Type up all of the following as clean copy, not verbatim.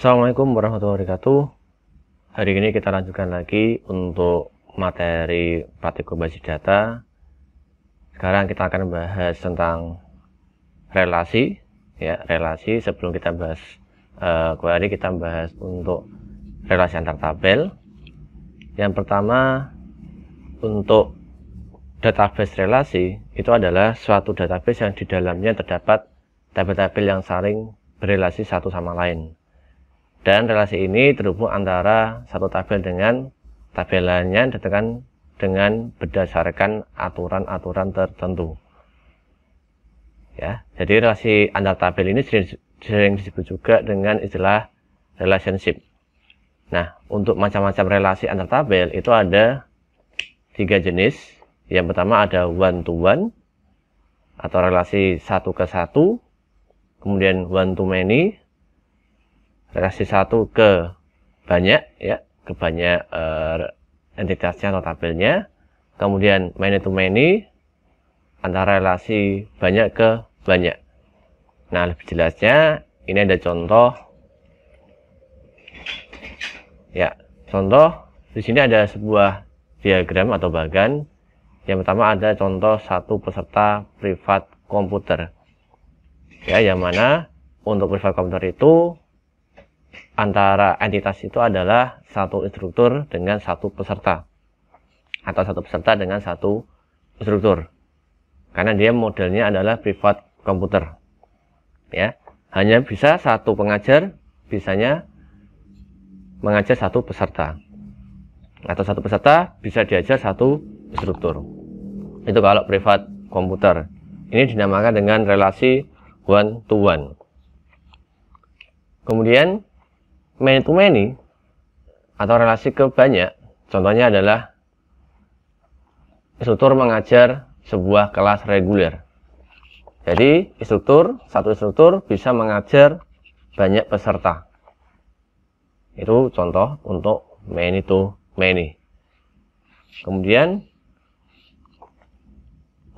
Assalamualaikum warahmatullahi wabarakatuh. Hari ini kita lanjutkan lagi untuk materi praktikum basis data. Sekarang kita akan bahas tentang relasi, ya, relasi. Sebelum kita bahas query, kita bahas untuk relasi antar tabel. Yang pertama, untuk database relasi itu adalah suatu database yang di dalamnya terdapat tabel-tabel yang saling berelasi satu sama lain. Dan relasi ini terhubung antara satu tabel dengan tabel lainnya dengan berdasarkan aturan-aturan tertentu. Ya, jadi relasi antar tabel ini sering disebut juga dengan istilah relationship. Nah, untuk macam-macam relasi antar tabel itu ada 3 jenis. Yang pertama ada one to one atau relasi satu ke satu, kemudian one to many, relasi satu ke banyak, ya, ke banyak entitasnya atau tabelnya. Kemudian many to many, antara relasi banyak ke banyak. Nah, lebih jelasnya ini ada contoh. Ya, contoh di sini ada sebuah diagram atau bagan. Yang pertama ada contoh satu peserta privat komputer. Ya, yang mana untuk privat komputer itu antara entitas itu adalah satu instruktur dengan satu peserta, atau satu peserta dengan satu instruktur, karena dia modelnya adalah privat komputer. Ya, hanya bisa satu pengajar, bisanya mengajar satu peserta, atau satu peserta bisa diajar satu instruktur. Itu kalau privat komputer. Ini dinamakan dengan relasi one to one. Kemudian many to many atau relasi ke banyak, contohnya adalah instruktur mengajar sebuah kelas reguler. Jadi satu instruktur bisa mengajar banyak peserta. Itu contoh untuk many to many. Kemudian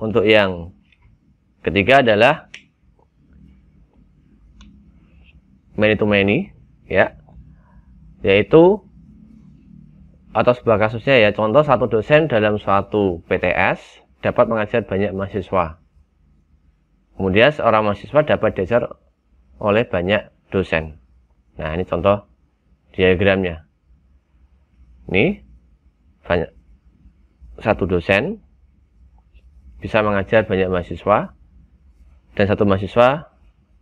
untuk yang ketiga adalah many to many, ya, yaitu atau sebuah kasusnya, ya, contoh satu dosen dalam suatu PTS dapat mengajar banyak mahasiswa. Kemudian seorang mahasiswa dapat diajar oleh banyak dosen. Nah, ini contoh diagramnya. Ini banyak, satu dosen bisa mengajar banyak mahasiswa, dan satu mahasiswa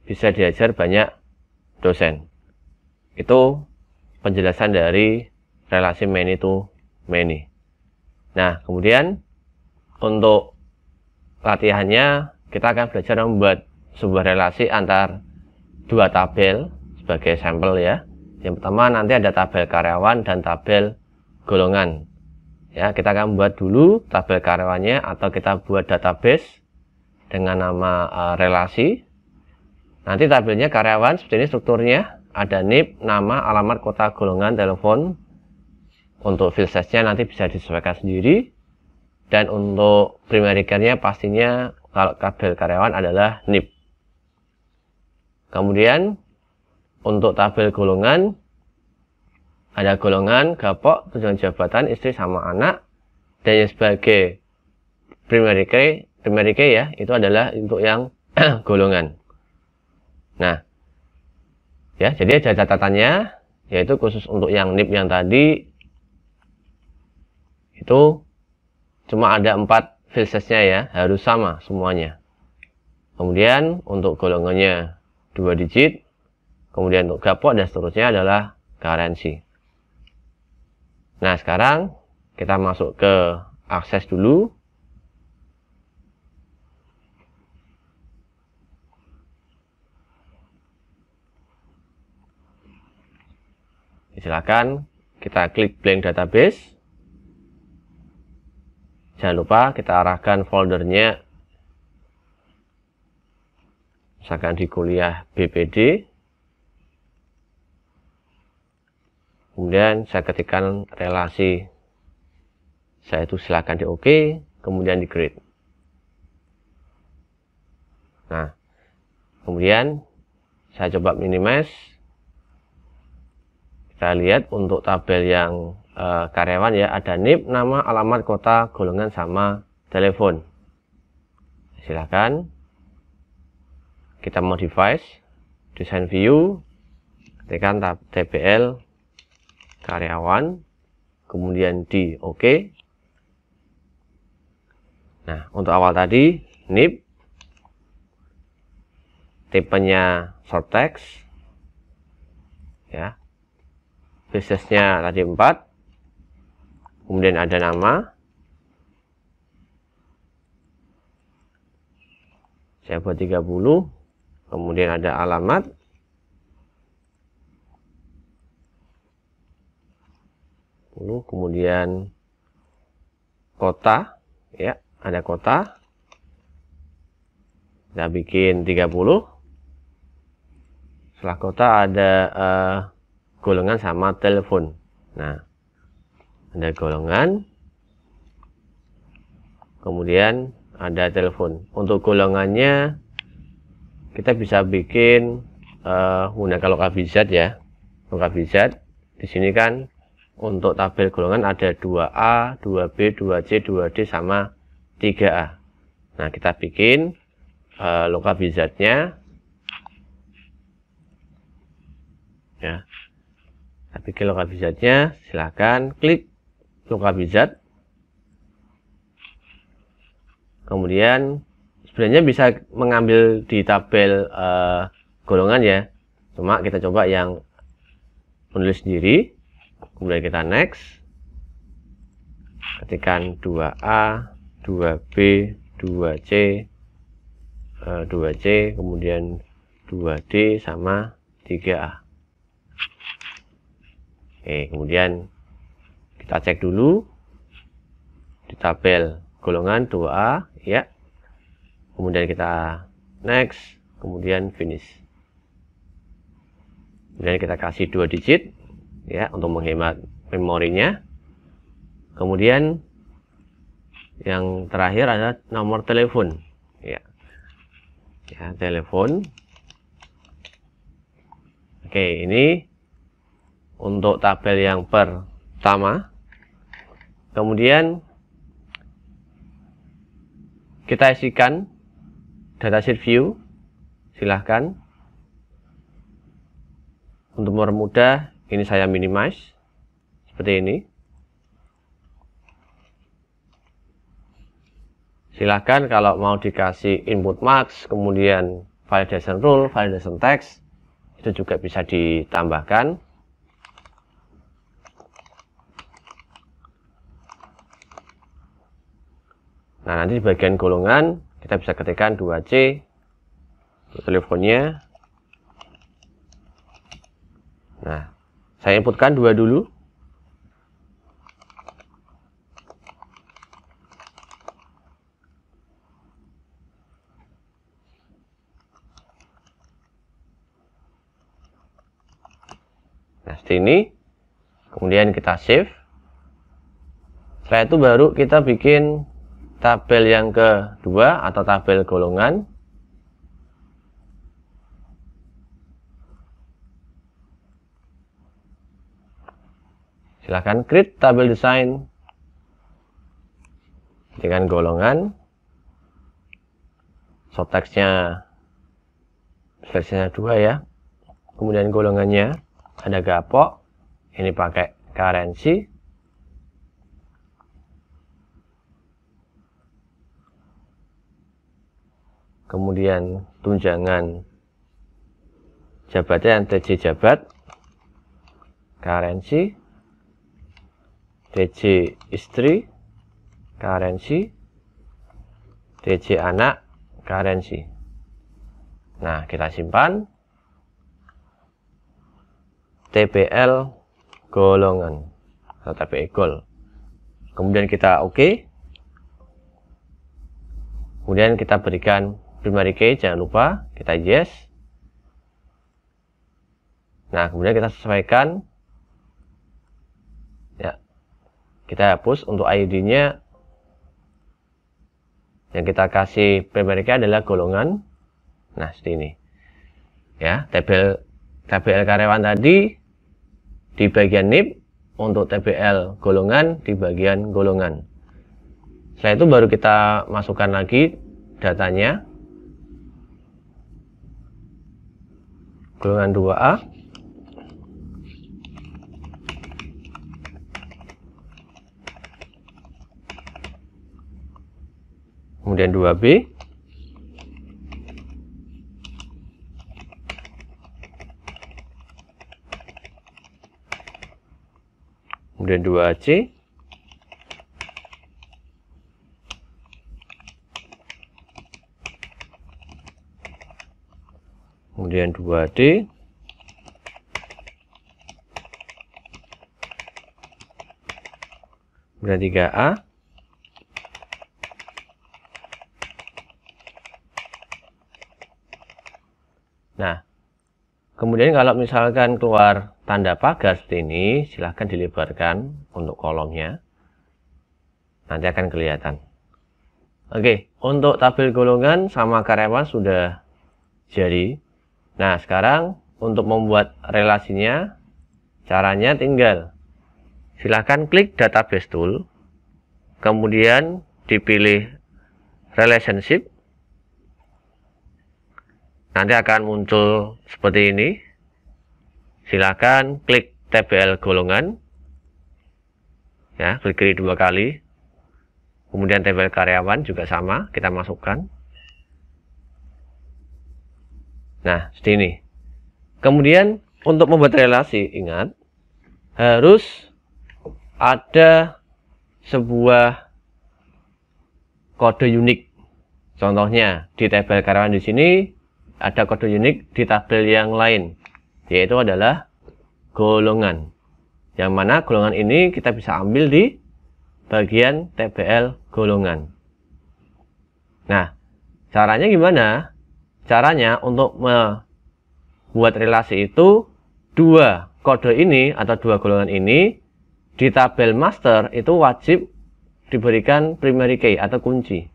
bisa diajar banyak dosen. Itu penjelasan dari relasi many to many. Nah, kemudian untuk latihannya kita akan belajar membuat sebuah relasi antar dua tabel sebagai sampel, ya. Yang pertama nanti ada tabel karyawan dan tabel golongan. Ya, kita akan buat dulu tabel karyawannya, atau kita buat database dengan nama relasi. Nanti tabelnya karyawan seperti ini strukturnya. Ada NIP, nama, alamat, kota, golongan, telepon. Untuk file size-nya nanti bisa disesuaikan sendiri. Dan untuk primary key-nya pastinya kalau tabel karyawan adalah NIP. Kemudian untuk tabel golongan, ada golongan, gapok, tujuan jabatan, istri sama anak. Dan yang sebagai primary key, ya, itu adalah untuk yang golongan. Nah, ya, jadi ada catatannya, yaitu khusus untuk yang NIP yang tadi itu cuma ada 4 file size-nya, ya, harus sama semuanya. Kemudian untuk golongannya 2 digit, kemudian untuk gapok dan seterusnya adalah currency. Nah, sekarang kita masuk ke akses dulu. Silakan kita klik blank database. Jangan lupa kita arahkan foldernya, misalkan di kuliah BPD. Kemudian saya ketikkan relasi saya itu, silakan di OK, kemudian di create. Nah, kemudian saya coba minimize. Kita lihat untuk tabel yang karyawan ya, ada NIP, nama, alamat, kota, golongan, sama telepon. Silakan kita modify, desain view, tekan tab TBL karyawan, kemudian di OK. Nah, untuk awal tadi NIP, tipenya short text ya, businessnya tadi 4, kemudian ada nama, saya buat 30, kemudian ada alamat, kemudian kota ya, ada kota, kita bikin 30. Setelah kota ada golongan sama telepon. Nah, ada golongan, kemudian ada telepon. Untuk golongannya kita bisa bikin menggunakan lokabizat ya. Lokabizat di sini kan untuk tabel golongan ada 2A, 2B, 2C, 2D sama 3A. Nah, kita bikin lokabizatnya ya. Kita bikin lokabizatnya, silahkan klik lokabizat. Kemudian sebenarnya bisa mengambil di tabel golongan ya, cuma kita coba yang menulis sendiri. Kemudian kita next, ketikkan 2A, 2B, 2C, 2C, kemudian 2D sama 3A. Oke, kemudian kita cek dulu di tabel golongan 2A ya. Kemudian kita next, kemudian finish. Kemudian kita kasih 2 digit ya untuk menghemat memorinya. Kemudian yang terakhir adalah nomor telepon ya. Ya, telepon. Oke, ini untuk tabel yang pertama. Kemudian kita isikan datasheet view, silahkan. Untuk mempermudah, ini saya minimize seperti ini. Silahkan kalau mau dikasih input max, kemudian validation rule, validation text, itu juga bisa ditambahkan. Nah, nanti di bagian golongan kita bisa ketikkan 2C untuk teleponnya. Nah, saya inputkan 2 dulu. Nah, seperti ini. Kemudian kita save. Setelah itu baru kita bikin tabel yang kedua atau tabel golongan. Silahkan create tabel design dengan golongan. Short text-nya versinya 2 ya. Kemudian golongannya ada gapok. Ini pakai currency. Kemudian tunjangan jabatnya TJ jabat, currency, TJ istri, currency, TJ anak, currency. Nah, kita simpan. TBL golongan atau TBL gol. Kemudian kita OK. Kemudian kita berikan primary key, jangan lupa kita yes. Nah, kemudian kita sesuaikan ya. Kita hapus untuk ID-nya. Yang kita kasih primary key adalah golongan. Nah, seperti ini. Ya, tabel karyawan tadi di bagian NIP, untuk TBL golongan di bagian golongan. Setelah itu baru kita masukkan lagi datanya. Golongan 2A. Kemudian 2B. Kemudian 2C. Kemudian 2D. Kemudian 3A. Nah, kemudian kalau misalkan keluar tanda pagar seperti ini, silahkan dilebarkan untuk kolomnya. Nanti akan kelihatan. Oke, untuk tabel golongan sama karyawan sudah jadi. Nah, sekarang untuk membuat relasinya, caranya tinggal silahkan klik database tool, kemudian dipilih relationship. Nanti akan muncul seperti ini. Silakan klik TBL golongan. Ya, klik kiri 2 kali. Kemudian TBL karyawan juga sama, kita masukkan. Nah, seperti ini. Kemudian untuk membuat relasi, ingat harus ada sebuah kode unik. Contohnya di TBL karyawan di sini ada kode unik di tabel yang lain, yaitu adalah golongan. Yang mana golongan ini kita bisa ambil di bagian TBL golongan. Nah, caranya gimana? Caranya untuk membuat relasi itu, dua kode ini atau dua golongan ini di tabel master itu wajib diberikan primary key atau kunci.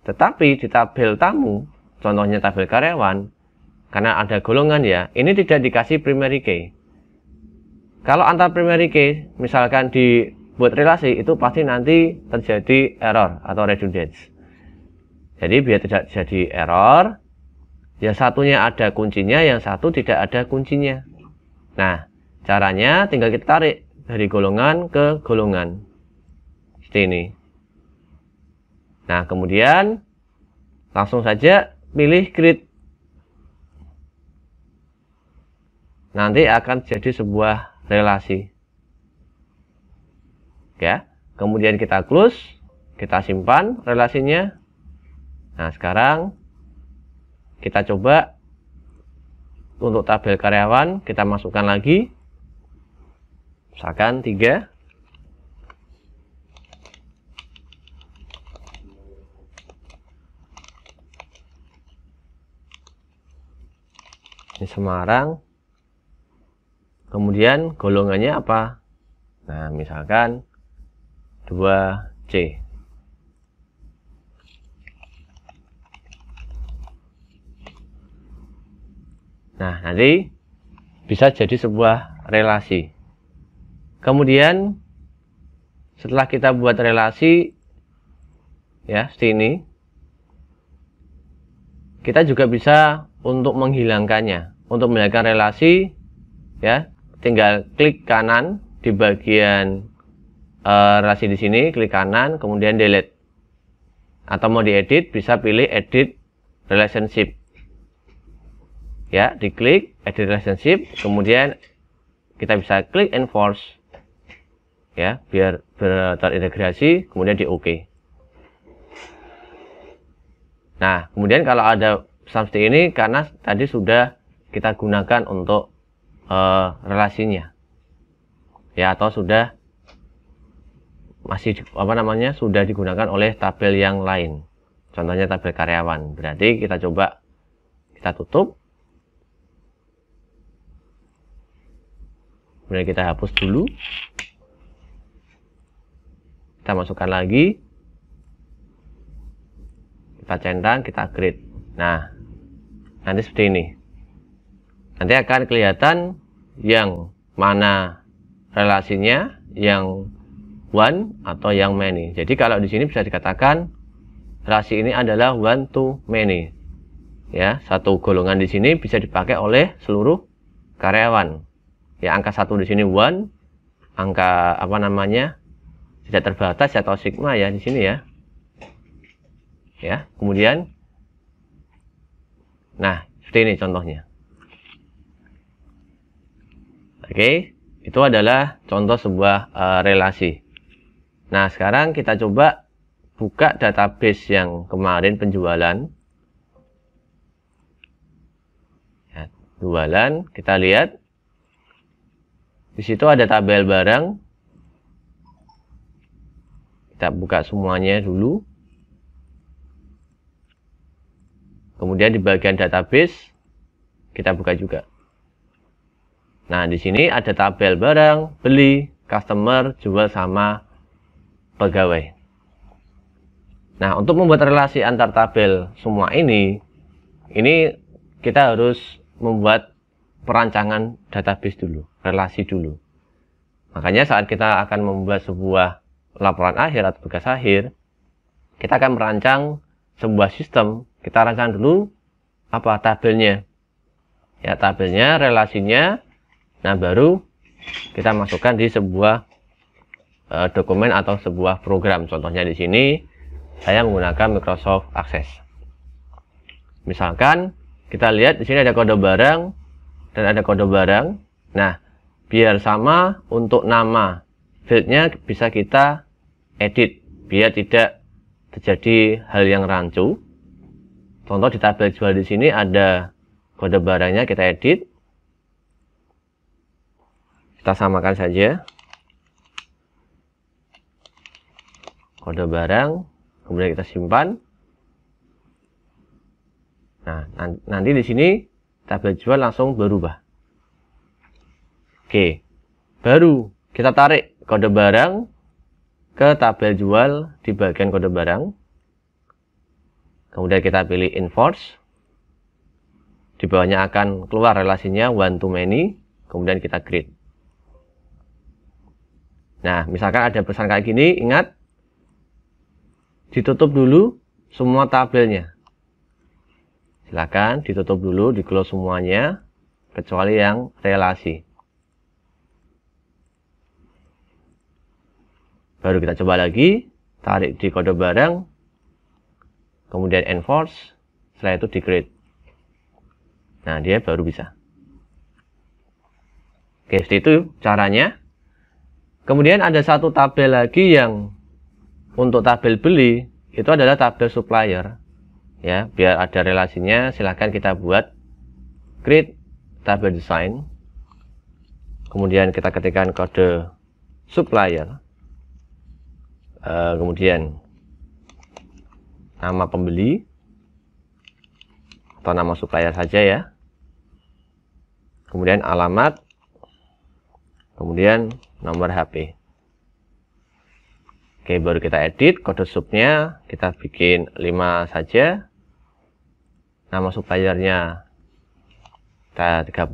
Tetapi di tabel tamu, contohnya tabel karyawan, karena ada golongan ya, ini tidak dikasih primary key. Kalau antar primary key, misalkan dibuat relasi, itu pasti nanti terjadi error atau redundance. Jadi biar tidak jadi error, yang satunya ada kuncinya, yang satu tidak ada kuncinya. Nah, caranya tinggal kita tarik dari golongan ke golongan. Seperti ini. Nah, kemudian langsung saja pilih grid. Nanti akan jadi sebuah relasi. Ya, kemudian kita close, kita simpan relasinya. Nah, sekarang kita coba untuk tabel karyawan, kita masukkan lagi. Misalkan 3. Ini Semarang. Kemudian golongannya apa? Nah, misalkan 2C. Nah, nanti bisa jadi sebuah relasi. Kemudian setelah kita buat relasi ya, seperti ini, kita juga bisa untuk menghilangkannya. Untuk menghilangkan relasi ya, tinggal klik kanan di bagian relasi di sini, klik kanan, kemudian delete. Atau mau diedit, bisa pilih edit relationship. Ya, diklik edit relationship, kemudian kita bisa klik enforce. Ya, biar terintegrasi, kemudian di OK. Nah, kemudian kalau ada seperti ini, karena tadi sudah kita gunakan untuk relasinya. Ya, atau sudah masih sudah digunakan oleh tabel yang lain. Contohnya tabel karyawan. Berarti kita coba kita tutup. Kemudian kita hapus dulu. Kita masukkan lagi. Kita centang, kita grid. Nah, nanti seperti ini. Nanti akan kelihatan yang mana relasinya yang one atau yang many. Jadi kalau di sini bisa dikatakan relasi ini adalah one to many. Ya, satu golongan di sini bisa dipakai oleh seluruh karyawan. Ya, angka 1 di sini one, angka apa namanya? Tidak terbatas atau sigma ya di sini ya. Ya, kemudian nah, seperti ini contohnya. Oke, itu adalah contoh sebuah relasi. Nah, sekarang kita coba buka database yang kemarin penjualan. Ya, jualan, kita lihat. Di situ ada tabel barang. Kita buka semuanya dulu. Kemudian di bagian database kita buka juga. Nah, di sini ada tabel barang, beli, customer, jual sama pegawai. Nah, untuk membuat relasi antar tabel semua ini kita harus membuat perancangan database dulu, relasi dulu. Makanya saat kita akan membuat sebuah laporan akhir atau tugas akhir, kita akan merancang sebuah sistem. Kita rancang dulu apa tabelnya, ya tabelnya, relasinya. Nah, baru kita masukkan di sebuah dokumen atau sebuah program. Contohnya di sini saya menggunakan Microsoft Access. Misalkan kita lihat di sini ada kode barang dan ada kode barang. Nah, biar sama untuk nama fieldnya bisa kita edit biar tidak terjadi hal yang rancu. Contoh di tabel jual di sini ada kode barangnya, kita edit. Kita samakan saja. Kode barang, kemudian kita simpan. Nah, nanti di sini tabel jual langsung berubah. Oke. Baru kita tarik kode barang ke tabel jual di bagian kode barang. Kemudian kita pilih enforce. Di bawahnya akan keluar relasinya one to many. Kemudian kita create. Nah, misalkan ada pesan kayak gini, ingat ditutup dulu semua tabelnya. Silakan ditutup dulu, di close semuanya kecuali yang relasi. Baru kita coba lagi, tarik di kode barang, kemudian enforce, setelah itu di create. Nah, dia baru bisa. Oke, seperti itu caranya. Kemudian ada satu tabel lagi yang untuk tabel beli, itu adalah tabel supplier. Ya, biar ada relasinya, silahkan kita buat create tabel design. Kemudian kita ketikkan kode supplier. Kemudian nama pembeli atau nama supplier saja ya. Kemudian alamat, kemudian nomor HP. Oke, baru kita edit kode subnya, kita bikin 5 saja. Nama suppliernya kita 30,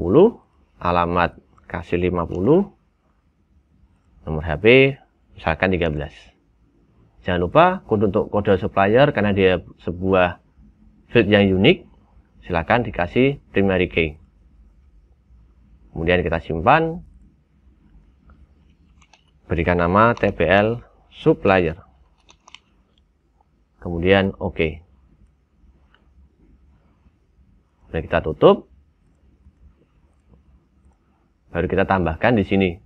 alamat kasih 50, nomor HP misalkan 13. Jangan lupa untuk kode supplier karena dia sebuah field yang unik, silakan dikasih primary key. Kemudian kita simpan, berikan nama TBL supplier. Kemudian OK. Nah, kita tutup. Baru kita tambahkan di sini.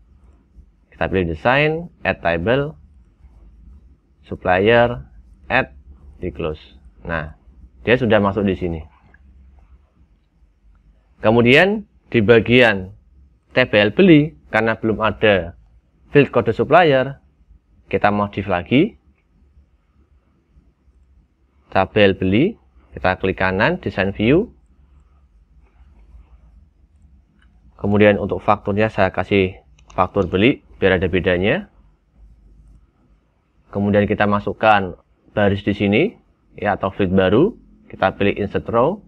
Kita pilih design, add table, supplier, add, di close. Nah, dia sudah masuk di sini. Kemudian di bagian TBL beli, karena belum ada field kode supplier, kita modif lagi. Tabel beli, kita klik kanan, design view. Kemudian untuk fakturnya saya kasih faktur beli, biar ada bedanya. Kemudian kita masukkan baris di sini, ya, atau field baru. Kita pilih insert row.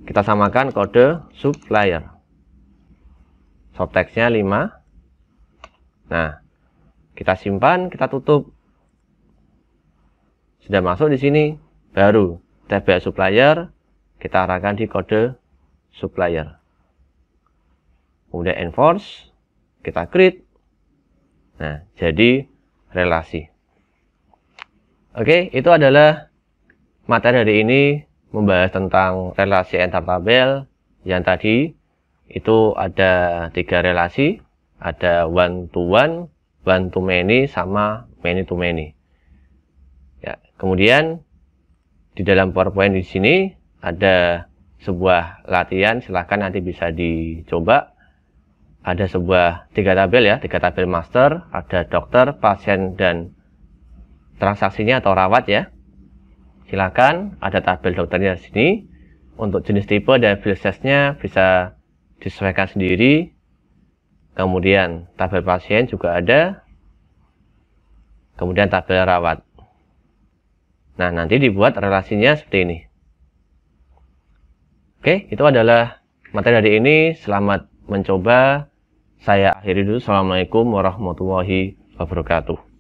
Kita samakan kode supplier. Subteksnya 5. Nah, kita simpan, kita tutup. Sudah masuk di sini, baru tabel supplier kita arahkan di kode supplier. Kemudian enforce, kita create. Nah, jadi relasi. Oke, itu adalah materi hari ini membahas tentang relasi antar tabel. Yang tadi itu ada 3 relasi, ada one to one, one to many, sama many to many. Ya, kemudian di dalam PowerPoint di sini ada sebuah latihan, silahkan nanti bisa dicoba. Ada sebuah 3 tabel ya, 3 tabel master, ada dokter, pasien, dan transaksinya atau rawat ya. Silakan, ada tabel dokternya di sini. Untuk jenis tipe dan bill size-nya bisa disesuaikan sendiri. Kemudian tabel pasien juga ada. Kemudian tabel rawat. Nah, nanti dibuat relasinya seperti ini. Oke, itu adalah materi hari ini. Selamat mencoba. Saya akhiri dulu. Assalamualaikum warahmatullahi wabarakatuh.